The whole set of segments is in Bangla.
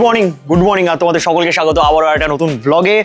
মর্নিং আর তোমাদের সকলকে স্বাগত আবারও একটা নতুন ব্লগে।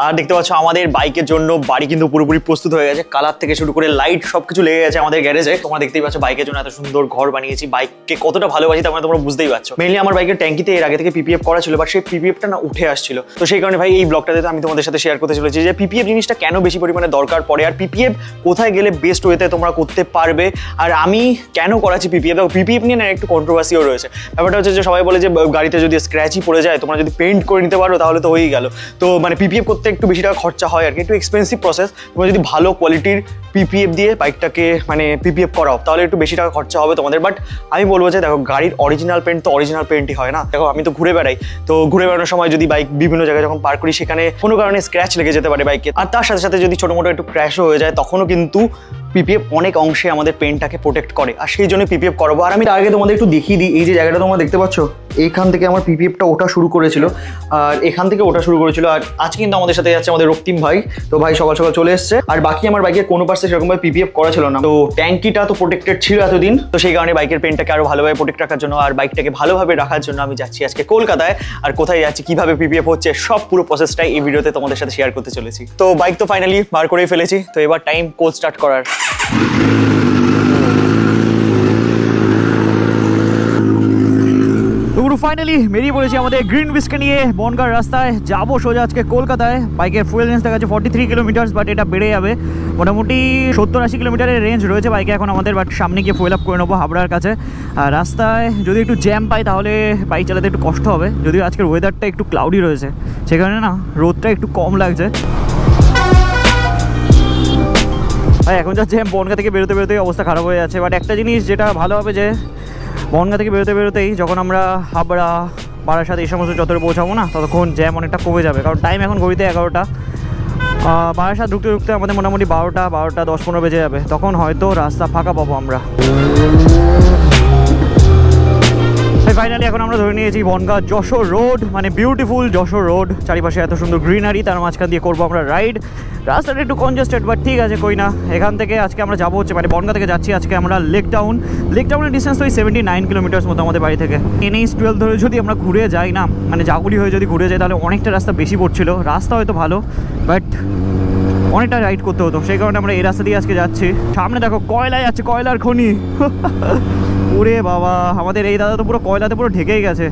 আর দেখতে পাচ্ছ আমাদের বাইকের জন্য বাড়ি কিন্তু পুরোপুরি প্রস্তুত হয়ে গেছে, কালার থেকে শুরু করে লাইট সবকিছু লেগে গেছে আমাদের গ্যারেজে। তোমরা দেখতেই পাচ্ছ বাইকের জন্য এত সুন্দর ঘর বানিয়েছি, বাইককে কতটা ভালোবাসি তোমরা বুঝতেই পারছো। মেইনলি আমার বাইকের ট্যাঙ্কিতে এর আগে থেকে পিপিএফ করা ছিল, বাট সেই পিপিএফটা না উঠে আসছিল। তো সেই কারণে ভাই এই ব্লগটাতে আমি তোমাদের সাথে শেয়ার করতে চলেছি যে পিপিএফ জিনিসটা কেন বেশি পরিমাণে দরকার পড়ে, আর পিপিএফ কোথায় গেলে বেস্ট ওয়েতে তোমরা করতে পারবে, আর আমি কেন করাচ্ছি পিপিএফ। পিপিএফ নিয়ে না একটু কন্ট্রোভার্সিও রয়েছে। ব্যাপারটা হচ্ছে যে সবাই বলে যে গাড়িতে যদি স্ক্র্যাচই পড়ে যায়, তোমরা যদি পেইন্ট করে নিতে পারো তাহলে তো হয়েই গেল। তো মানে পিপিএফ করতে একটু বেশি টাকা খরচা হয় আর কি, একটু এক্সপেন্সিভ প্রসেস। তোমরা যদি ভালো কোয়ালিটির পিপিএফ দিয়ে বাইকটাকে মানে পিপিএফ করাও তাহলে একটু বেশি টাকা খরচা হবে তোমাদের। বাট আমি বলবো যে দেখো, গাড়ির অরিজিনাল পেন্ট তো অরিজিনাল পেন্টই হয় না। দেখো আমি তো ঘুরে বেড়াই, তো ঘুরে বেড়ানোর সময় যদি বাইক বিভিন্ন জায়গায় যখন পার করি সেখানে কোনো কারণে স্ক্র্যাচ লেগে যেতে পারে বাইকে, আর তার সাথে সাথে যদি ছোটো মোটো একটু ক্র্যাশও হয়ে যায় তখনও কিন্তু পিপিএফ অনেক অংশে আমাদের পেনটাকে প্রোটেক্ট করে, আর সেই জন্য পিপিএফ করবো। আর আমি আগে তোমাদের একটু দেখিয়ে দিই, এই যে জায়গাটা তোমরা দেখতে পাচ্ছ, এইখান থেকে আমার পিপিএফটা ওঠা শুরু করেছিল, আর এখান থেকে ওঠা শুরু করেছিল। আর আজকে কিন্তু আমাদের সাথে যাচ্ছে আমাদের রক্তিম ভাই, তো ভাই সকাল সকাল চলে এসছে। আর বাকি আমার বাইকের কোনো পার্সে সেরকমভাবে পিপিএফ করা ছিল না, তো ট্যাঙ্কিটা তো প্রোটেক্টেড ছিল এতদিন, তো সেই কারণে বাইকের পেনটাকে আরো ভালোভাবে প্রোটেক্ট রাখার জন্য আর বাইকটাকে ভালোভাবে রাখার জন্য আমি যাচ্ছি আজকে কলকাতায়। আর কোথায় যাচ্ছি, কিভাবে পিপিএফ হচ্ছে, সব পুরো প্রসেসটাই এই ভিডিওতে তোমাদের সাথে শেয়ার করতে চলেছি। তো বাইক তো ফাইনালি বার করেই ফেলেছি, তো এবার টাইম কোল স্টার্ট করার। ফাইনালি বেরিয়ে পড়েছি আমাদের গ্রিন বিস্কে নিয়ে বনগাঁর রাস্তায় যাবো সোজা আজকে কলকাতায়। বাইকের ফুয়েল রেঞ্জ দেখা যাচ্ছে 43 কিলোমিটার, বাট এটা বেড়ে যাবে, মোটামুটি 70-80 কিলোমিটারের রেঞ্জ রয়েছে বাইকে এখন আমাদের। বাট সামনে গিয়ে ফুয়েল আপ করে নেবো হাবড়ার কাছে। আর রাস্তায় যদি একটু জ্যাম পাই তাহলে বাইক চালাতে একটু কষ্ট হবে, যদিও আজকের ওয়েদারটা একটু ক্লাউডি রয়েছে, সেখানে না রোদটা একটু কম লাগছে। ভাই এখন যা জ্যাম, বনগাঁ থেকে বেরোতে বেরোতেই অবস্থা খারাপ হয়ে যাচ্ছে। বাট একটা জিনিস যেটা ভালো হবে যে বনগাঁ থেকে বেরোতেই যখন আমরা হাবড়া বারাসাত এই সমস্ত যতটা পৌঁছাবো না, ততক্ষণ জ্যাম অনেকটা কমে যাবে। কারণ টাইম এখন ঘড়িতে 11টা, বারাসাত ঢুকতে আমাদের মোটামুটি 12টা 10-15 বেজে যাবে, তখন হয়তো রাস্তা ফাঁকা পাবো আমরা। ফাইনালি এখন আমরা ধরে নিয়েছি বনগাঁ যশোর রোড, মানে বিউটিফুল যশোর রোড, চারিপাশে এত সুন্দর গ্রিনারি, তার মাঝখান দিয়ে করবো আমরা রাইড। রাস্তাটা একটু কনজেস্টেড, বাট ঠিক আছে, কই না। এখান থেকে আজকে আমরা যাবো হচ্ছে মানে বনগাঁ থেকে যাচ্ছি আজকে আমরা লেক টাউনের ডিস্টেন্স তো 79 কিলোমিটার্স মতো আমাদের বাড়ি থেকে। NH 12 ধরে যদি আমরা ঘুরে যাই না, মানে জাগুলি হয়ে যদি ঘুরে যাই তাহলে অনেকটা রাস্তা বেশি পড়ছিল। রাস্তা হয়তো ভালো, বাট অনেকটা রাইড করতে হতো, সেই কারণে আমরা এই রাস্তা দিয়ে আজকে যাচ্ছি। সামনে দেখো কয়লা যাচ্ছে, কয়লার খনি। ওরে বাবা, আমাদের এই দাদা তো পুরো কয়লাতে পুরো ঢেকেই গেছে।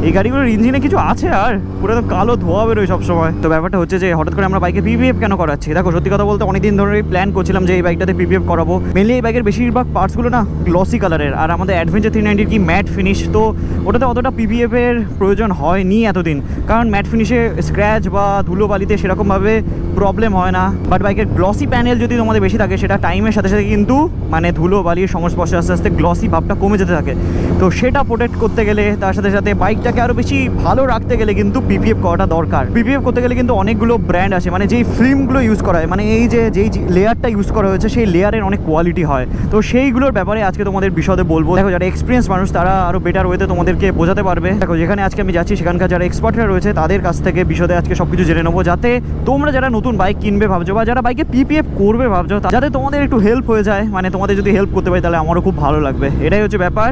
এই গাড়িগুলোর ইঞ্জিনে কিছু আছে আর পুরো একদম কালো ধোয়া বেরোয় সবসময়। তো ব্যাপারটা হচ্ছে যে হঠাৎ করে আমরা বাইকে পিপিএফ কেন করাচ্ছি। দেখো সত্যি কথা বলতে অনেকদিন ধরে প্ল্যান করছিলাম যে এই বাইকটাতে পিপিএফ করাবো। মেনলি এই বাইকের বেশিরভাগ পার্টসগুলো না গ্লসি কালারের, আর আমাদের অ্যাডভেঞ্চার 390 কি ম্যাট ফিনিশ, তো ওটাতে অতটা পিপিএফ এর প্রয়োজন হয়নি এতদিন, কারণ ম্যাট ফিনিশে স্ক্র্যাচ বা ধুলো বালিতে সেরকমভাবে প্রবলেম হয় না। বাট বাইকের গ্লসি প্যানেল যদি তোমাদের বেশি থাকে, সেটা টাইমের সাথে সাথে কিন্তু মানে ধুলো বালির সংস্পর্শে আস্তে আস্তে গ্লসি ভাবটা কমে যেতে থাকে। তো সেটা প্রোটেক্ট করতে গেলে, তার সাথে সাথে বাইকটাকে আরও বেশি ভালো রাখতে গেলে কিন্তু পিপিএফ করাটা দরকার। পিপিএফ করতে গেলে কিন্তু অনেকগুলো ব্র্যান্ড আছে, মানে যেই ফিল্মগুলো ইউজ করা হয়, মানে এই যেই লেয়ারটা ইউজ করা হয়েছে সেই লেয়ারের অনেক কোয়ালিটি হয়। তো সেইগুলোর ব্যাপারে আজকে তোমাদের বিশদে বলবো। দেখো যারা এক্সপিরিয়েন্স মানুষ তারা আরও বেটার ওয়েতে তোমাদেরকে বোঝাতে পারবে। দেখো যেখানে আজকে আমি যাচ্ছি সেখানকার যারা এক্সপার্টরা রয়েছে তাদের কাছ থেকে বিশদে আজকে সব কিছু জেনে নেবো, যাতে তোমরা যারা নতুন বাইক কিনবে ভাবছো বা যারা বাইকে পিপিএফ করবে ভাবছো, যাতে তোমাদের একটু হেল্প হয়ে যায়। মানে তোমাদের যদি হেল্প করতে পারি তাহলে আমারও খুব ভালো লাগবে, এটাই হচ্ছে ব্যাপার।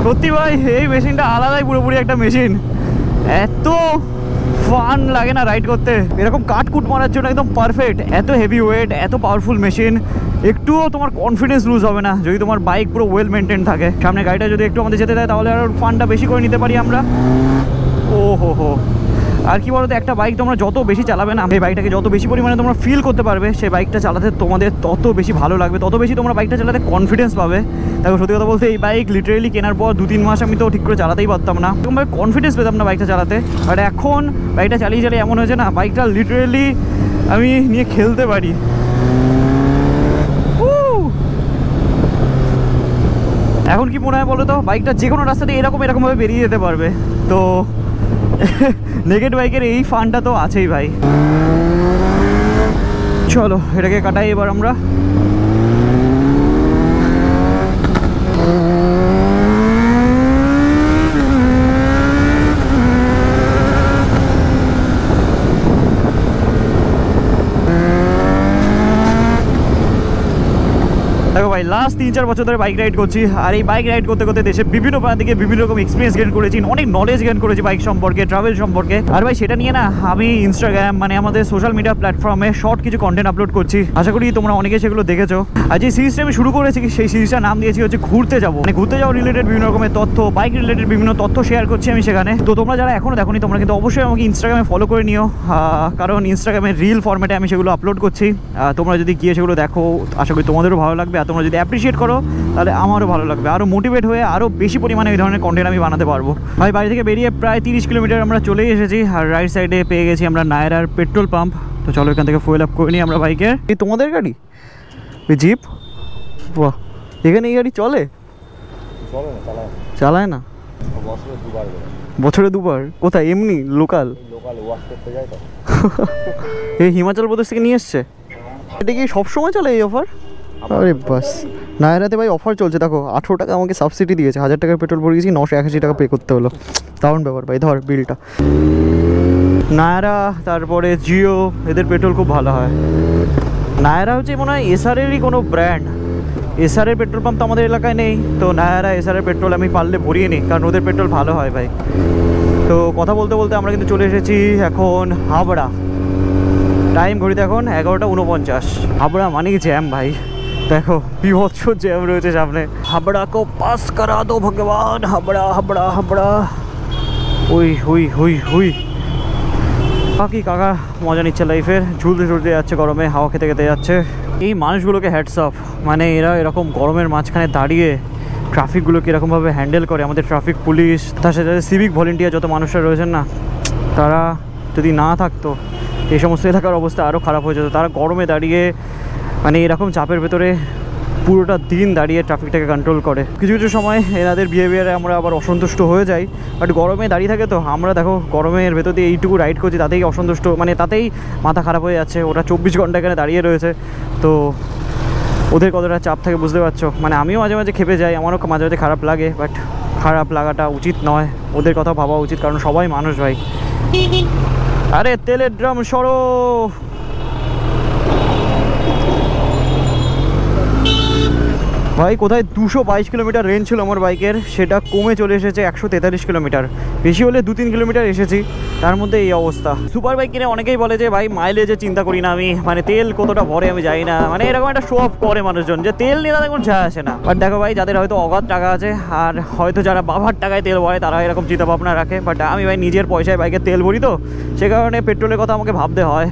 সত্যি ভাই এই মেশিনটা আলাদাই পুরোপুরি একটা মেশিন, এত ফান লাগে না রাইড করতে। এরকম কাটকুট মারার জন্য একদম পারফেক্ট। এত হেভি ওয়েট, এত পাওয়ারফুল মেশিন, একটুও তোমার কনফিডেন্স লুজ হবে না যদি তোমার বাইক পুরো ওয়েল মেনটেন থাকে। সামনে গাড়িটা যদি একটু আমাদের যেতে দেয় তাহলে আরও ফানটা বেশি করে নিতে পারি আমরা। ও হো আর কি বলতো, একটা বাইক তোমরা যত বেশি চালাবে না, এই বাইকটাকে যত বেশি পরিমাণে তোমরা ফিল করতে পারবে, সেই বাইকটা চালাতে তোমাদের তত বেশি ভালো লাগবে, তত বেশি তোমরা বাইকটা চালাতে কনফিডেন্স পাবে। দেখো সত্যি কথা বলতে এই বাইক লিটারেলি কেনার পর 2-3 মাস আমি তো ঠিক করে চালাতেই পারতাম না, এরকমভাবে কনফিডেন্স পেতাম না বাইকটা চালাতে। আর এখন বাইকটা চালিয়ে এমন হয়েছে না, বাইকটা লিটারেলি আমি নিয়ে খেলতে পারি। এখন কি মনে হয় বলো তো, বাইকটা যে কোনো রাস্তাতে এরকমভাবে বেরিয়ে যেতে পারবে। তো নেগেট বাইকের এই ফানটা তো আছেই ভাই। চলো এটাকে কাটাই এবার আমরা। দেখো ভাই লাস্ট 3-4 বছর ধরে বাইক রাইড করছি, আর এই বাইক রাইড করতে করতে দেশের বিভিন্ন প্রান্ত থেকে বিভিন্ন রকম এক্সপিরিয়েন্স গেইন করেছি, অনেক নলেজ গেইন করেছি বাইক সম্পর্কে, ট্রাভেল সম্পর্কে। আর ভাই সেটা নিয়ে না আমি ইনস্টাগ্রাম মানে আমাদের সোশ্যাল মিডিয়া প্ল্যাটফর্মে শর্ট কিছু কন্টেন্ট আপলোড করছি। আশা করি তোমরা অনেকে সেগুলো দেখেছো। আর যে সিরিজটা আমি শুরু করেছি সেই সিরিজটার নাম দিয়েছি হচ্ছে ঘুরতে যাবো, মানে ঘুরতে যাওয়া রিলেটেড বিভিন্ন রকমের তথ্য, বাইক রিলেটেড বিভিন্ন তথ্য শেয়ার করছি আমি সেখানে। তো তোমরা যারা এখনো দেখোনি তোমরা কিন্তু অবশ্যই আমাকে ইনস্টাগ্রামে ফলো করে নিও, কারণ ইনস্টাগ্রামে রিল ফরম্যাটে আমি সেগুলো আপলোড করছি। তোমরা যদি গিয়ে সেগুলো দেখো আশা করি তোমাদেরও ভালো লাগবে, আর তোমরা যদি অ্যাপ্রিসিয়েট করো তাহলে আমারও ভালো লাগবে, আরও মোটিভেট হয়ে আরও বেশি পরিমাণে এই ধরনের কন্টেন্ট আমি বানাতে পারবো। ভাই বাড়ি থেকে বেরিয়ে প্রায় 30 কিলোমিটার আমরা চলেই এসেছি, আর রাইট সাইডে পেয়ে গেছি আমরা নায়রার পেট্রোল পাম্প। তো চলো এখান থেকে ফুয়েল আপ করে নিই আমরা বাইকের। এই তোমাদের গাড়ি জিপ? বাহ, এখানে এই গাড়ি চলে? চালায় না? বছরে দুবার? কোথায় এমনি লোকাল? এই হিমাচল প্রদেশ থেকে নিয়ে এসছে। এটা কি সবসময় চলে এই অফার? আরে বাস, নায়রাতে ভাই অফার চলছে দেখো, 18 টাকা আমাকে সাবসিডি দিয়েছে, 1000 টাকার পেট্রোল ভরে গেছি, 981 টাকা পে করতে হলো। দারুণ ব্যাপার ভাই, ধর বিলটা। নায়রা তারপরে জিও এদের পেট্রোল খুব ভালো হয়। নায়রা হচ্ছে মনে হয় এসআরেরই কোনো ব্র্যান্ড, এসআরের পেট্রোল পাম্প তো আমাদের এলাকায় নেই, তো নায়রা এসআরের পেট্রোল আমি পারলে ভরিয়ে নিই, কারণ ওদের পেট্রোল ভালো হয় ভাই। তো কথা বলতে বলতে আমরা কিন্তু চলে এসেছি এখন হাবড়া। টাইম ঘড়িতে এখন 11:49। হাবড়া মানেই জ্যাম ভাই, দেখো বিভৎস জ্যাম রয়েছে সামনে। হাবড়া কো পাস করা দো ভগবান, হাবড়া হাবড়া হাবড়া। হুই হুই হুই হুই। বাকি কাকা মজা নিচ্ছে লাইফের, ঝুলতে ঝুলতে যাচ্ছে গরমে, হাওয়া খেতে খেতে যাচ্ছে। এই মানুষগুলোকে হ্যাটস অফ, মানে এরা এরকম গরমের মাঝখানে দাঁড়িয়ে ট্রাফিকগুলোকে এরকমভাবে হ্যান্ডেল করে। আমাদের ট্রাফিক পুলিশ, তার সাথে সিভিক ভলেন্টিয়ার যত মানুষরা রয়েছেন না, তারা যদি না থাকতো এই সমস্ত এলাকার অবস্থা আরও খারাপ হয়ে যেত। তারা গরমে দাঁড়িয়ে মানে এরকম চাপের ভেতরে পুরোটা দিন দাঁড়িয়ে ট্রাফিকটাকে কন্ট্রোল করে। কিছু কিছু সময় এনাদের বিহেভিয়ারে আমরা আবার অসন্তুষ্ট হয়ে যাই, বাট গরমে দাঁড়িয়ে থাকে তো আমরা দেখো গরমের ভেতর দিয়ে এইটুকু রাইড করছি, তাতেই অসন্তুষ্ট, মানে তাতেই মাথা খারাপ হয়ে যাচ্ছে। ওরা 24 ঘন্টা এখানে দাঁড়িয়ে রয়েছে, তো ওদের কতটা চাপ থাকে বুঝতে পারছো। মানে আমিও মাঝে মাঝে খেপে যাই, আমারও মাঝে মাঝে খারাপ লাগে, বাট খারাপ লাগাটা উচিত নয়, ওদের কথা ভাবা উচিত, কারণ সবাই মানুষ ভাই। আরে তেলের ড্রাম সরো। ভাই কোথায় 222 কিলোমিটার রেঞ্জ ছিল আমার বাইকের, সেটা কমে চলে এসেছে 143 কিলোমিটার। বেশি হলে 2-3 কিলোমিটার এসেছি, তার মধ্যে এই অবস্থা। সুপার বাইক কিনে অনেকেই বলে যে ভাই মাইলেজে চিন্তা করি না আমি, মানে তেল কতটা ভরে আমি যাই না, মানে এরকম একটা শো অফ করে মানুষজন যে তেল নিয়ে তাদের কোনো যা আসে না। বাট দেখো ভাই, যাদের হয়তো অগাধ টাকা আছে আর হয়তো যারা বাবার টাকায় তেল ভরে তারা এরকম চিন্তা ভাবনা রাখে, বাট আমি ভাই নিজের পয়সায় বাইকের তেল ভরি, তো সে কারণে পেট্রোলের কথা আমাকে ভাবতে হয়।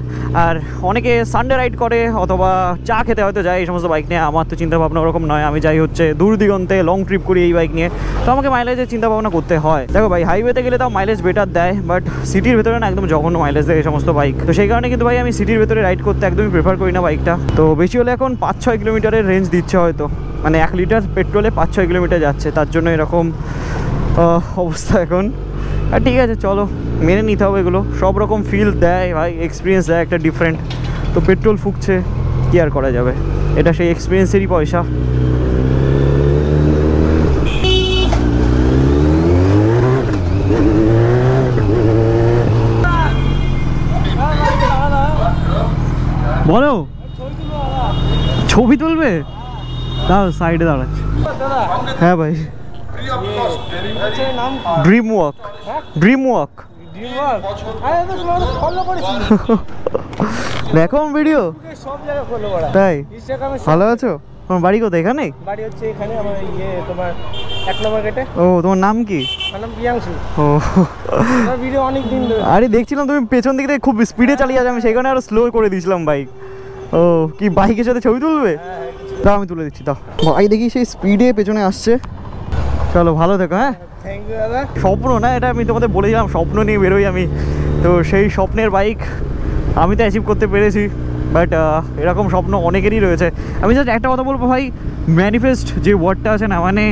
আর অনেকে সানডে রাইড করে অথবা চা খেতে হয়তো যায় এই সমস্ত বাইক নিয়ে, আমার তো চিন্তা ভাবনা ওরকম নয়। আমি যাই হচ্ছে দূর দিগন্তে লং ট্রিপ করি এই বাইক নিয়ে, তো আমাকে মাইলেজের চিন্তা ভাবনা করতে হয়। দেখো ভাই হাইওয়েতে গেলে তাও মাইলেজ বেটার দেয়, বাট সিটির ভেতরে না একদম জঘন্য মাইলেজ দেয় এই সমস্ত বাইক। তো সেই কারণে কিন্তু ভাই আমি সিটির ভেতরে রাইড করতে একদমই প্রেফার করি না বাইকটা। তো বেশি হলে এখন 5-6 কিলোমিটারের রেঞ্জ দিচ্ছে হয়তো, মানে 1 লিটার পেট্রোলে 5-6 কিলোমিটার যাচ্ছে, তার জন্য এরকম অবস্থা এখন। আর ঠিক আছে চলো মেনে নিতে হবে এগুলো, সব রকম ফিল দেয় ভাই, এক্সপিরিয়েন্স দেয় একটা ডিফারেন্ট। তো পেট্রোল ফুকছে, কি আর করা যাবে, এটা সেই এক্সপিরিয়েন্সেরই পয়সা। বলো ছবি তুলবে? দাও সাইডে দাঁড়াচ্ছে। হ্যাঁ ভাই, ড্রিম ওয়াক। ড্রিম ওয়াক দেখো ভিডিও, তাই ভালো আছো? তোমার বাড়ি কোথায়? এখানে বাড়ি হচ্ছে এখানে আমার তোমার 1 নম্বর গেটে। ও তোমার নাম কি? আমার নাম প্রিয়াংশু। ও তোমার ভিডিও অনেক দিন ধরে আরে দেখছিলাম, তুমি পেছন দিক থেকে খুব স্পিডে চালিয়ে যাচ্ছ, আমি সেই কারণে আরো স্লো করে দিয়েছিলাম বাইক। ও কি বাইকের সাথে ছবি তুলবে? দাও আমি তুলে দিচ্ছি, দাও। ভাই দেখি সেই স্পিডে পেছনে আসছে। চলো ভালো থেকো। হ্যাঁ থ্যাংক ইউ দাদা। স্বপ্ন না এটা, আমি তোমাদের বলেছিলাম স্বপ্ন নিয়ে বেরোই আমি, তো সেই স্বপ্নের বাইক আমি তো অ্যাচিভ করতে পেরেছি, বাট এরকম স্বপ্ন অনেকেরই রয়েছে। আমি জাস্ট একটা কথা বলবো ভাই, ম্যানিফেস্ট যে ওয়ার্ডটা আছে না, মানে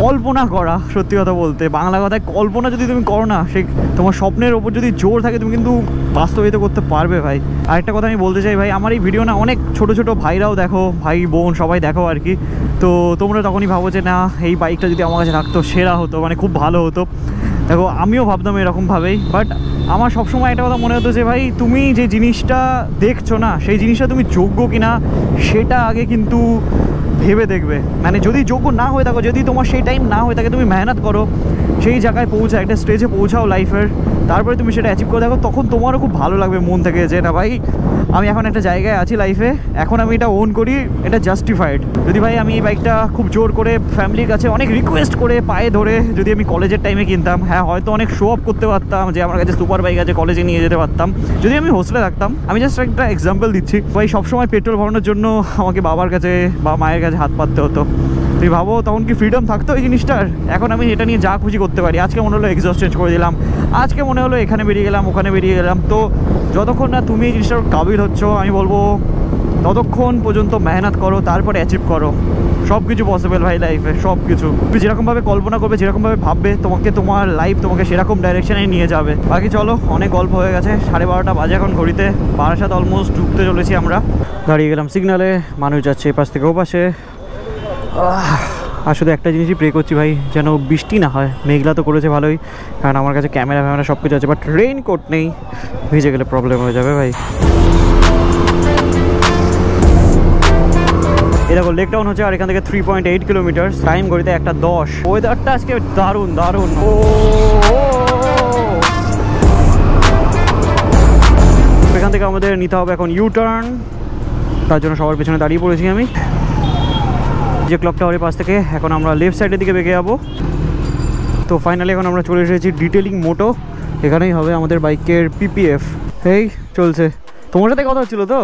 কল্পনা করা, সত্যি কথা বলতে বাংলা কথায় কল্পনা যদি তুমি করো না, সেই তোমার স্বপ্নের ওপর যদি জোর থাকে তুমি কিন্তু বাস্তবায়িত করতে পারবে ভাই। আরেকটা কথা আমি বলতে চাই ভাই, আমার এই ভিডিও না অনেক ছোট ছোট ভাইরাও দেখো, ভাই বোন সবাই দেখো আর কি, তো তোমরা তখনই ভাবো যে না এই বাইকটা যদি আমার কাছে থাকতো সেরা হতো, মানে খুব ভালো হতো। দেখো আমিও ভাবতাম এরকমভাবেই, বাট আমার সবসময় একটা কথা মনে হতো যে ভাই তুমি যে জিনিসটা দেখছো না সেই জিনিসটা তুমি যোগ্য কিনা সেটা আগে কিন্তু ভেবে দেখবে, মানে যদি যোগ্য না হয়ে থাকো, যদি তোমার সেই টাইম না হয়ে থাকে, তুমি মেহনত করো, সেই জায়গায় পৌঁছাও, একটা স্টেজে পৌঁছাও লাইফের, তারপরে তুমি সেটা অ্যাচিভ করে দেখো, তখন তোমারও খুব ভালো লাগবে মন থেকে যে না ভাই আমি এখন একটা জায়গায় আছি লাইফে, এখন আমি এটা ওন করি, এটা জাস্টিফাইড। যদি ভাই আমি এই বাইকটা খুব জোর করে ফ্যামিলির কাছে অনেক রিকোয়েস্ট করে পায়ে ধরে যদি আমি কলেজের টাইমে কিনতাম, হ্যাঁ হয়তো অনেক শো আপ করতে পারতাম যে আমার কাছে সুপার বাইক আছে, কলেজে নিয়ে যেতে পারতাম, যদি আমি হোস্টেলে থাকতাম। আমি জাস্ট একটা এক্সাম্পল দিচ্ছি ভাই, সবসময় পেট্রোল ভরানোর জন্য আমাকে বাবার কাছে বা মায়ের কাছে হাত পাততে হতো। তুই ভাবো তখন কি ফ্রিডম থাকতো এই জিনিসটার? এখন আমি এটা নিয়ে যা খুশি করতে পারি। আজকে মনে হলো এক্সস্ট চেঞ্জ করে দিলাম, আজকে মনে হলো এখানে বেরিয়ে গেলাম, ওখানে বেরিয়ে গেলাম। তো যতক্ষণ না তুমি এই জিনিসটার কাবিল হচ্ছ, আমি বলবো ততক্ষণ পর্যন্ত মেহনত করো, তারপরে অ্যাচিভ করো। সব কিছু পসিবল ভাই লাইফে, সব কিছু তুমি যেরকমভাবে কল্পনা করবে, যেরকমভাবে ভাববে, তোমাকে তোমার লাইফ তোমাকে সেরকম ডাইরেকশানে নিয়ে যাবে। বাকি চলো, অনেক গল্প হয়ে গেছে, 12:30 বাজে এখন ঘড়িতে, বারাসাত অলমোস্ট ঢুকতে চলেছি আমরা। দাঁড়িয়ে গেলাম সিগনালে, মানুষ যাচ্ছে এপাশ থেকে ও পাশে। আর শুধু একটা জিনিসই প্রে করছি ভাই, যেন বৃষ্টি না হয়। মেঘলা তো করেছে ভালোই, কারণ আমার কাছে ক্যামেরা ফ্যামেরা সব কিছু আছে, বাট রেইনকোট নেই, ভিজে গেলে প্রবলেম হয়ে যাবে ভাই। এই দেখো লেক টাউন হচ্ছে, আর এখান থেকে 3.8 কিলোমিটার, টাইম ঘড়িতে 1:10। ওয়েদারটা আজকে দারুণ দারুণ। এখান থেকে আমাদের নিতে হবে এখন ইউ টার্ন, তার জন্য সবার পেছনে দাঁড়িয়ে পড়েছি আমি। যে ক্লক টাওয়ারের পাশ থেকে এখন আমরা লেফট সাইডের দিকে বেঁকে যাবো। তো ফাইনালি এখন আমরা চলে এসেছি ডিটেলিং মোটো, এখানেই হবে আমাদের বাইকের পিপিএফ। এই চলছে, তোমার সাথে কথা হচ্ছিল তো?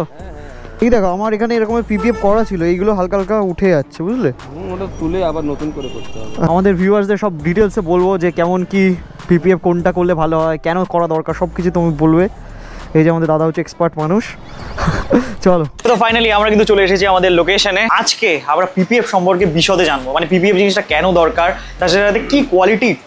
এই দেখো আমার এখানে এরকম পিপিএফ করা ছিল, এইগুলো হালকা হালকা উঠে যাচ্ছে, বুঝলে? ওটা তুলে আবার নতুন করে করতে হবে। আমাদের ভিউয়ার্সদের সব ডিটেলসে বলবো যে কেমন কি পিপিএফ কোনটা করলে ভালো হয়, কেন করা দরকার, সব কিছু তুমি বলবে। এই যে আমাদের দাদা হচ্ছে এক্সপার্ট মানুষ। চলো, তো ফাইনালি আমরা কিন্তু চলে এসেছি আমাদের লোকেশনে। আজকে আমরা পিপিএফ সম্পর্কে বিশদে জানবো, মানে পিপিএফ জিনিসটা কেন দরকার, তার সাথে কি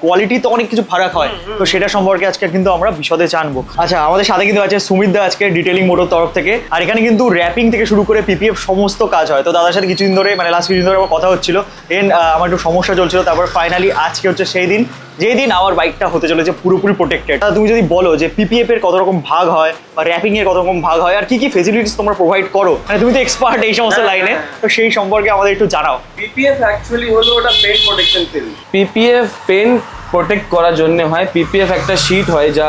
কোয়ালিটি তো অনেক কিছু ফারাক হয়, তো সেটা সম্পর্কে আজকে কিন্তু আমরা বিশদে জানবো। আচ্ছা, আমাদের সাথে কিন্তু আছে সুমিত দা আজকে ডিটেলিং মোটর তরফ থেকে, আর এখানে কিন্তু র্যাপিং থেকে শুরু করে পিপিএফ সমস্ত কাজ হয়। তো দাদার সাথে কিছুদিন ধরে, মানে লাস্ট কিছুদিন ধরে আমার কথা হচ্ছিল, দেন আমার একটু সমস্যা চলছিল, তারপর ফাইনালি আজকে হচ্ছে সেই দিন যেই দিন আমার বাইকটা হতে চলেছে পুরোপুরি প্রোটেক্টেড। তুমি যদি বলো যে পিপিএফ এর কত রকম ভাগ হয় বা র্যাপিং এর কত রকম ভাগ হয় আর কি কি ফেসিলিটিস তোমরা প্রোভাইড করো, মানে তুমি তো এক্সপার্ট এই সমস্ত লাইনে, তো সেই সম্পর্কে আমাদের একটু জানাও। পিপিএফ অ্যাকচুয়ালি হলো ওটা paint protection film. PPF paint protect করার জন্য হয়। পিপিএফ একটা শীট হয় যা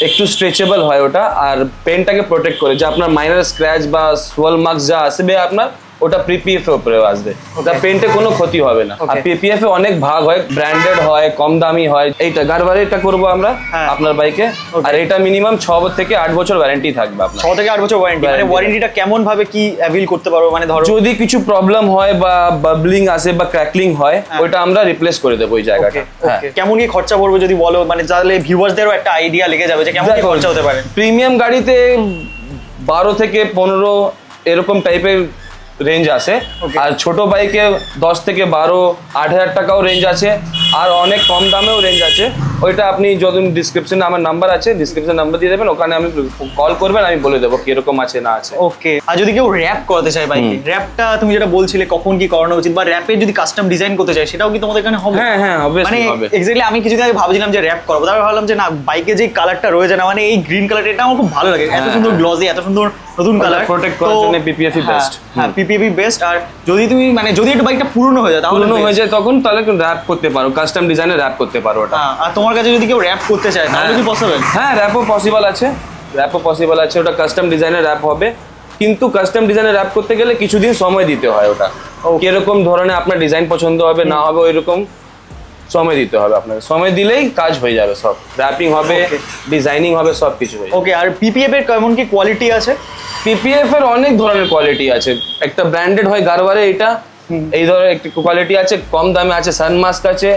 একটু স্ট্রেচেবল হয় ওটা, আর পেনটাকে প্রোটেক্ট করে, যা আপনার মাইনর স্ক্র্যাচ বা সোয়েল মার্কস যা আসবে আপনার, ওটা পিপিএফ এর উপরে আসবে, ওটা পেন্টে কোনো ক্ষতি হবে না। আর পিপিএফ এ অনেক ভাগ হয়, ব্র্যান্ডেড হয়, কম দামি হয়। এইটা গারবারে এটা করবো আমরা আপনার বাইকে, আর এটা মিনিমাম 6 থেকে 8 বছর ওয়ারেন্টি থাকবে আপনার। 6 থেকে 8 বছর ওয়ারেন্টি, মানে ওয়ারেন্টিটা কেমন ভাবে কি অ্যাভিল করতে পারবো? মানে ধরো যদি কিছু প্রবলেম হয় বা বাবলিং আসে বা ক্র্যাকলিং হয়, ওটা আমরা রিপ্লেস করে দেবো ওই জায়গাটা। কেমন কি খরচা পড়বে যদি বলো, মানে তাহলে ভিউয়ার্সদেরও একটা আইডিয়া লেগে যাবে যে কেমন কি খরচা হতে পারে। প্রিমিয়াম গাড়িতে 12 থেকে 15 এরকম টাইপের রেঞ্জ আছে, আর ছোট বাইকে 10 থেকে 12, 8,000 টাকাও রেঞ্জ আছে, আর অনেক কম দামেও রেঞ্জ আছে। ওইটা আপনি যদি ডিসক্রিপশনে আমার নাম্বার আছে, ডিসক্রিপশন নাম্বার দিয়ে দেবেন, ওখানে আমি কল করবেন, আমি বলে দেবো কিরকম আছে না আছে। ওকে। আর যদি কেউ র্যাপ করাতে চায় বাইকে, র্যাপটা তুমি যেটা বলছিলে কখন কি করানো উচিত, বা র্যাপের যদি কাস্টম ডিজাইন করতে চায় সেটাও কি তোমাদের এখানে হবে? হ্যাঁ হ্যাঁ, মানে এক্স্যাক্টলি আমি কিছুদিন আগে ভাবছিলাম যে র্যাপ করবো, তারপর ভাবলাম যে না, বাইকে যে কালারটা রয়েছে না, মানে এই গ্রিন কালার, এটা আমার খুব ভালো লাগে, এত সুন্দর গ্লসি, এত সুন্দর নতুন কালার, প্রোটেক্ট করার জন্য পিপিএফ বেস্ট। হ্যাঁ, পিপিএফ বেস্ট। আর যদি তুমি মানে যদি একটু বাইকটা পুরনো হয়ে যায়, তখন তাহলে র্যাপ করতে পারো, কাস্টম ডিজাইনে র্যাপ করতে পারো ওটা। আর তোমার কাছে যদি কেউ র্যাপ করতে চায় তাহলে কি পসিবল? হ্যাঁ, র্যাপও পসিবল আছে, ওটা কাস্টম ডিজাইনে র্যাপ হবে, কিন্তু কাস্টম ডিজাইনে র্যাপ করতে গেলে কিছুদিন সময় দিতে হয়। ওটা কিরকম ধরনের আপনার ডিজাইন পছন্দ হবে না হবে, ওইরকম সময় দিতে হবে আপনাকে। সময় দিলেই কাজ হয়ে যাবে, সব র্যাপিং হবে, ডিজাইনিং হবে, সব কিছু হবে। ওকে। আর পিপিএফ এর কেমন কি কোয়ালিটি আছে? পিপিএফ এর অনেক ধরনের কোয়ালিটি আছে। একটা ব্র্যান্ডেড হয় গারবারে, এটা এই ধরনের একটা কোয়ালিটি আছে, কম দামে আছে, সানমাস্ক আছে,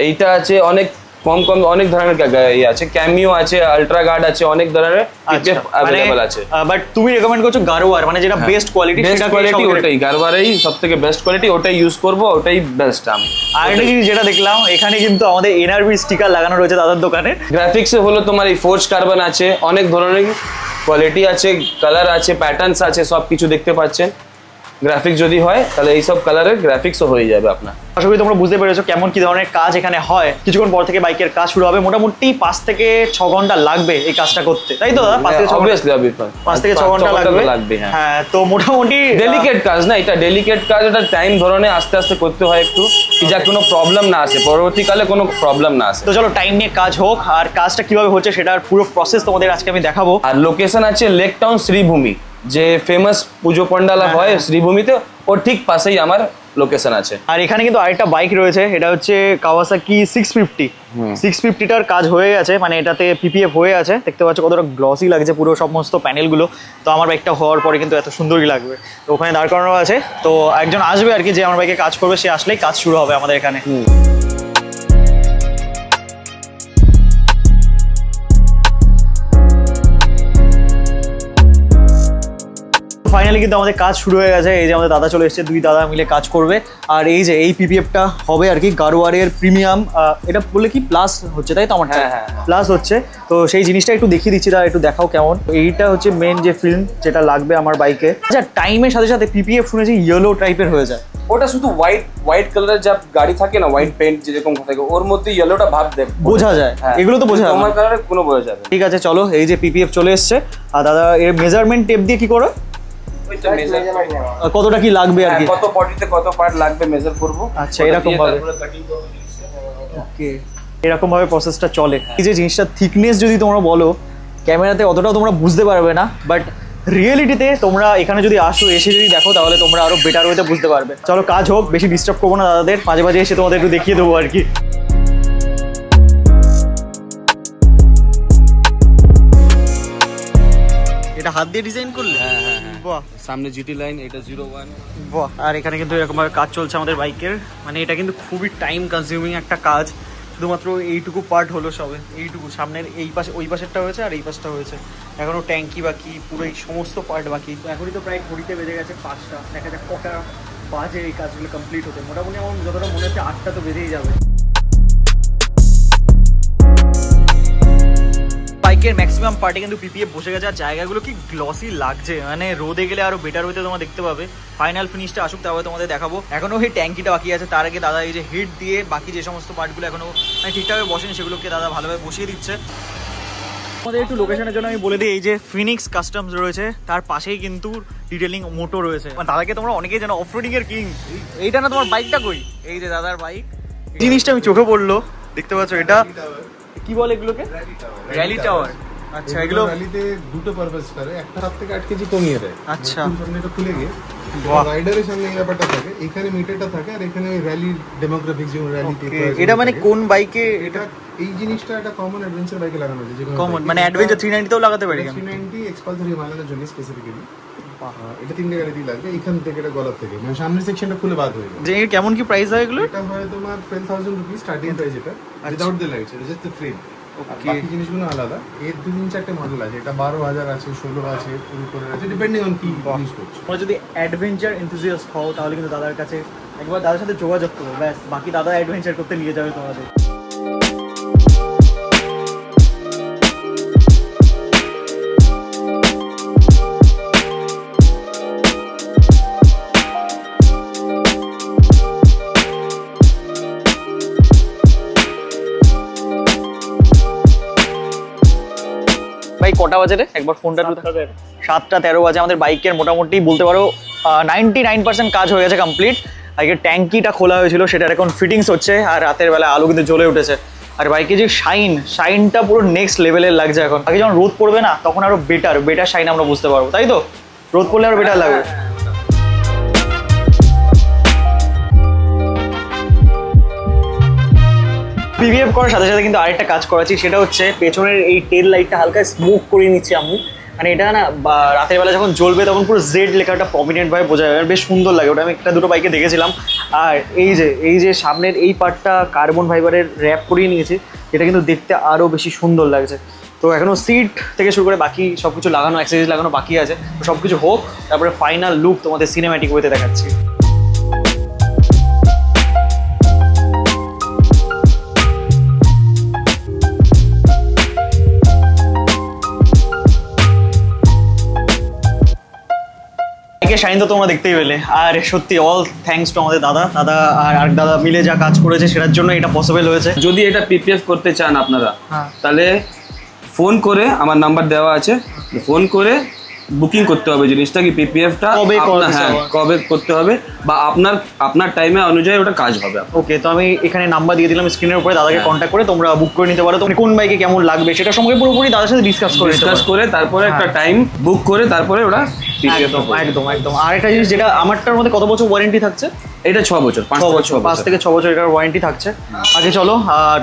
এইটা আছে, অনেক কম অনেক ধরনের আছে, ক্যামিও আছে, আলট্রা গার্ড আছে, অনেক ধরনের পিপিএফ अवेलेबल আছে। বাট তুমি রেকমেন্ড করছো গারওয়ার, মানে যেটা বেস্ট কোয়ালিটি, সেটা কোয়ালিটি ওটাই, গারওয়ারেই সবথেকে বেস্ট কোয়ালিটি, ওটাই ইউজ করব, ওটাই বেস্ট। আর একটা জিনিস যেটা দেখলাম, এখানে কিন্তু আমাদের এনআরবি স্টিকার লাগানো রয়েছে দাদার দোকানে। গ্রাফিক্সে হলো তোমার এই ফোর্জ কার্বন আছে, অনেক ধরনের কোয়ালিটি আছে, কালার আছে, প্যাটার্নস আছে, সব কিছু দেখতে পাচ্ছেন। গ্রাফিক্স যদি হয় তাহলে এইসব কালারের গ্রাফিক্সও হয়ে যাবে আপনার। আশা করি তোমরা বুঝতে পেরেছো কেমন কি ধরনের কাজ এখানে হয়। কিছুক্ষণ পর থেকে বাইকের কাজ শুরু হবে, মোটামুটি 5 থেকে 6 ঘন্টা লাগবে এই কাজটা করতে, তাই তো দাদা? 5 থেকে 6 ঘন্টা লাগবে। হ্যাঁ, তো মোটামুটি ডেলিকেট কাজ না, এটা ডেলিকেট কাজ, এটা টাইম ধরনের আস্তে আস্তে করতে হয় একটু, যা কোনো প্রবলেম না আসে, পরবর্তীকালে কোনো প্রবলেম না আসে। তো চলো টাইম নিয়ে কাজ হোক, আর কাজটা কিভাবে হচ্ছে সেটার পুরো প্রসেস তোমাদের আজকে আমি দেখাবো। আর লোকেশন আছে লেক টাউন শ্রীভূমি, যে ফেমাস পুজো পন্ডালা হয় শ্রীভূমিতে, ওর ঠিক পাশেই আমার লোকেশন আছে। আর এখানে কিন্তু আরেকটা বাইক রয়েছে, এটা হচ্ছে কাওয়াসাকি 650টার কাজ হয়ে গেছে, মানে এটাতে পিপিএফ হয়ে আছে। দেখতে পাচ্ছ কতটা গ্লসি লাগছে পুরো সমস্ত প্যানেলগুলো। তো আমার বাইকটা হওয়ার পরে কিন্তু এত সুন্দরই লাগবে। তো ওখানে দাঁড় করানো আছে, তো একজন আসবে আর কি, যে আমার বাইকে কাজ করবে, সে আসলেই কাজ শুরু হবে আমাদের এখানে। ফাইনালি কিন্তু আমাদের কাজ শুরু হয়ে গেছে। এই যে আমাদের দাদা চলে এসেছে, 2 দাদা মিলে কাজ করবে। আর এই যে এই পিপিএফটা হবে আর কি গারোয়ারের প্রিমিয়াম, এটা বলে কি প্লাস হচ্ছে, তাই তো? আমার প্লাস হচ্ছে, তো সেই জিনিসটা একটু দেখিয়ে দিচ্ছি, দাদা একটু দেখাও কেমন। এইটা হচ্ছে মেন যে ফিল্ম যেটা লাগবে আমার বাইকে। আচ্ছা, টাইমের সাথে সাথে পিপিএফ শুনেছি ইয়েলো টাইপের হয়ে যায়। ওটা শুধু হোয়াইট কালারের যা গাড়ি থাকে না, হোয়াইট পেন্ট যেরকম থাকে, ওর মধ্যে ইয়েলোটা ভাব বোঝা যায়। এগুলো তো বোঝা যায়, আমার কালারে কোনো বোঝা যাবে। ঠিক আছে, চলো এই যে পিপিএফ চলে এসছে। আর দাদা এর মেজারমেন্ট টেপ দিয়ে কি করে, কতটা কি লাগবে আর কি, কত বডিতে কত পার্ট লাগবে মেজার করব। আচ্ছা, এরকম ভাবে ওকে, এরকম ভাবে প্রসেসটা চলে। এই যে জিনিসটা থিকনেস যদি তোমরা বলো, ক্যামেরাতে অতটাও তোমরা বুঝতে পারবে না, বাট রিয়েলিটিতে তোমরা এখানে যদি আসো, এসে যদি দেখো, তাহলে তোমরা আরো বেটার ওয়েতে বুঝতে পারবে। চলো কাজ হোক, বেশি ডিস্টার্ব করবো না দাদাদের, মাঝে মাঝে এসে তোমাদের একটু দেখিয়ে দেবো আর কি। এটা হাত দিয়ে ডিজাইন করলে? হ্যাঁ, বাহ। সামনে জিটি লাইন, এটা 01। বাহ। আর এখানে কিন্তু এরকম ভাবে কাজ চলছে আমাদের বাইকের, মানে এটা কিন্তু খুবই টাইম কনজিউমিং একটা কাজ। শুধুমাত্র এইটুকু পার্ট হলো সবে, এইটুকু সামনের এই পাশে, ওই পাশেরটা হয়েছে আর এই পাশটা হয়েছে, এখনো ট্যাঙ্কি বাকি, পুরো এই সমস্ত পার্ট বাকি। তো এখনই তো প্রায় ঘড়িতে বেজে গেছে 5টা, দেখা যাক কটা বাজে এই কাজগুলো কমপ্লিট হতে। মোটামুটি আমার যতটা মনে হচ্ছে 8টা তো বেজেই যাবে। বাইকের ম্যাক্সিমাম পার্টে কিন্তু পিপিএফ বসে গেছে, আর জায়গাগুলো কি গ্লসি লাগছে, মানে রোদে গেলে আরো বেটার হইতে তোমরা দেখতে পাবে। ফাইনাল ফিনিশটা আসুক, তারপরে তোমাদের দেখাবো। এখনো এই ট্যাঙ্কিটা বাকি আছে, তার আগে দাদা এই যে হিট দিয়ে বাকি যে সমস্ত পার্টগুলো এখনো মানে ঠিকঠাকভাবে বসেনি, সেগুলোকে দাদা ভালোভাবে বসিয়ে দিচ্ছে। আমাদের একটু লোকেশনের জন্য আমি বলে দিই, এই যে ফিনিক্স কাস্টমস রয়েছে, তার পাশেই কিন্তু ডিটেলিং মোটো রয়েছে। মানে দাদাকে তোমরা অনেকেই জানো অফরোডিং এর কিং। এইটা না তোমার বাইকটা কই? এই যে দাদার বাইক, জিনিসটা আমি চোখে পড়লো, দেখতে পাচ্ছ এটা কি বলে এগুলোকে? Rally tower. আচ্ছা, এগুলো র্যালিতে দুটো পারপাস করে, একটা 7 থেকে 8 কেজি কমিয়ে দেয়। আচ্ছা, সামনে এটা খুলে গিয়ে রাইডারের সামনে এই ব্যাপারটা থাকে, এখানে মিটারটা থাকে, আর এখানে র্যালি ডেমোগ্রাফিক্স যেমন র্যালি এটা মানে কোন বাইকে এটা? এই জিনিসটা একটা কমন অ্যাডভেঞ্চার বাইকে লাগানো যায়, যেকোনো কমন মানে অ্যাডভেঞ্চার 390 তেও লাগাতে পারি। 390 এক্সপালসার হিমালয়ের জন্য স্পেসিফিক্যালি এটা 3টে গাড়িতে লাগবে। এখান থেকে এটা গলার থেকে, মানে সামনের সেকশনটা খুলে বাদ হয়ে যায়। যে কেমন কি প্রাইস হয় এগুলো? এটা হয় তোমার 12,000 রুপিস স্টার্টিং প্রাইস, এটা উইদাউট দ্য লাইটস, এটা জাস্ট দ্য ফ্রেম। বাকি জিনিসগুলো আলাদা। এর 2-3-4টে মডেল আছে, এটা 12,000 আছে, 16 আছে, পুরো আছে, ডিপেন্ডিং অন কি ইউজ করছো। তোমরা যদি অ্যাডভেঞ্চার এনথুজিয়াস্ট হও, তাহলে কিন্তু দাদার কাছে একবার দাদার সাথে যোগাযোগ করো, ব্যাস বাকি দাদা অ্যাডভেঞ্চার করতে নিয়ে যাবে তোমাদের। কটা বাজে রে? একবার ফোনটা 7:13 বাজে। আমাদের বাইকের মোটামুটি বলতে পারো 99% কাজ হয়ে গেছে কমপ্লিট। বাইকের ট্যাঙ্কিটা খোলা হয়েছিল, সেটার এখন ফিটিংস হচ্ছে, আর রাতের বেলা আলো কিন্তু জ্বলে উঠেছে। আর বাইকে যে শাইনটা পুরো নেক্সট লেভেলের লাগছে এখন। আগে যখন রোদ পড়বে না, তখন আরো বেটার শাইন আমরা বুঝতে পারবো, তাই তো? রোদ পড়লে আরো বেটার লাগবে। পিভিএফ করার সাথে সাথে কিন্তু আরেকটা কাজ করাচ্ছি, সেটা হচ্ছে পেছনের এই টেল লাইটটা হালকা স্মোক করে নিচ্ছি আমি। মানে এটা না রাতের বেলা যখন জ্বলবে তখন পুরো জেড লেখাটা প্রমিনেন্ট ভাবে বোঝা যাবে, বেশ সুন্দর লাগে। ওটা আমি একটা দুটো বাইকে দেখেছিলাম। আর এই যে সামনের এই পার্টটা কার্বন ফাইবারের র্যাপ করিয়ে নিয়েছি, এটা কিন্তু দেখতে আরও বেশি সুন্দর লাগছে। তো এখনও সিট থেকে শুরু করে বাকি সব কিছু লাগানো, অ্যাক্সেসরিজ লাগানো বাকি আছে। তো সব কিছু হোক, তারপরে ফাইনাল লুক তোমাদের সিনেম্যাটিক ওয়েতে দেখাচ্ছি। শাইন তো তোমরা দেখতেই পেলে। আর সত্যি অল থ্যাঙ্কস টু আমাদের দাদা আর আরেক দাদা মিলে যা কাজ করেছে সেটার জন্য এটা পসিবল হয়েছে। যদি এটা পিপিএফ করতে চান আপনারা, হ্যাঁ। তাহলে ফোন করে, আমার নাম্বার দেওয়া আছে, ফোন করে বুকিং করতে হবে জিনিসটা, কি পিপিএফটা কবে করতে হবে বা আপনার টাইমে অনুযায়ী ওটা কাজ হবে। ওকে, তো আমি এখানে নাম্বার দিয়ে দিলাম স্ক্রিনের উপরে, দাদাকে কন্ট্যাক্ট করে তোমরা বুক করে নিতে পারো। তুমি কোন বাইকে কেমন লাগবে সেটা সম্পর্কে পুরোপুরি দাদার সাথে ডিসকাস করে তারপরে একটা টাইম বুক করে তারপরে ওটা পিপিএফ। একদম। আর একটা জিনিস, যেটা আমারটার মধ্যে কত বছর ওয়ারেন্টি থাকছে? এটা 6 বছর, 5 থেকে 6 বছর এটার ওয়ারেন্টি থাকছে। আগে চলো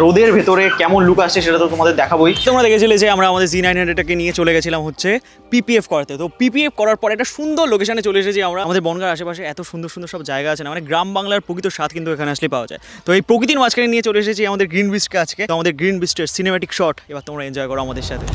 রোদের ভেতরে কেমন লুক আসছে সেটা তো তোমাদের দেখাবোই। তোমরা দেখেছিলে যে আমরা আমাদের Z900টাকে নিয়ে চলে গেছিলাম হচ্ছে পিপিএফ করাতে। তো পিপিএফ করার পর একটা সুন্দর লোকেশনে চলে এসেছি আমরা। আমাদের বনগাঁর আশেপাশে এত সুন্দর সুন্দর সব জায়গা আছে না, মানে গ্রাম বাংলার প্রকৃত স্বাদ কিন্তু এখানে আসলে পাওয়া যায়। তো এই প্রকৃতির মাঝখানে নিয়ে চলে এসেছি আমাদের গ্রিন বিচকে আজকে। তো আমাদের গ্রিন বিচের সিনেম্যাটিক শট এবার তোমরা এনজয় করো আমাদের সাথে।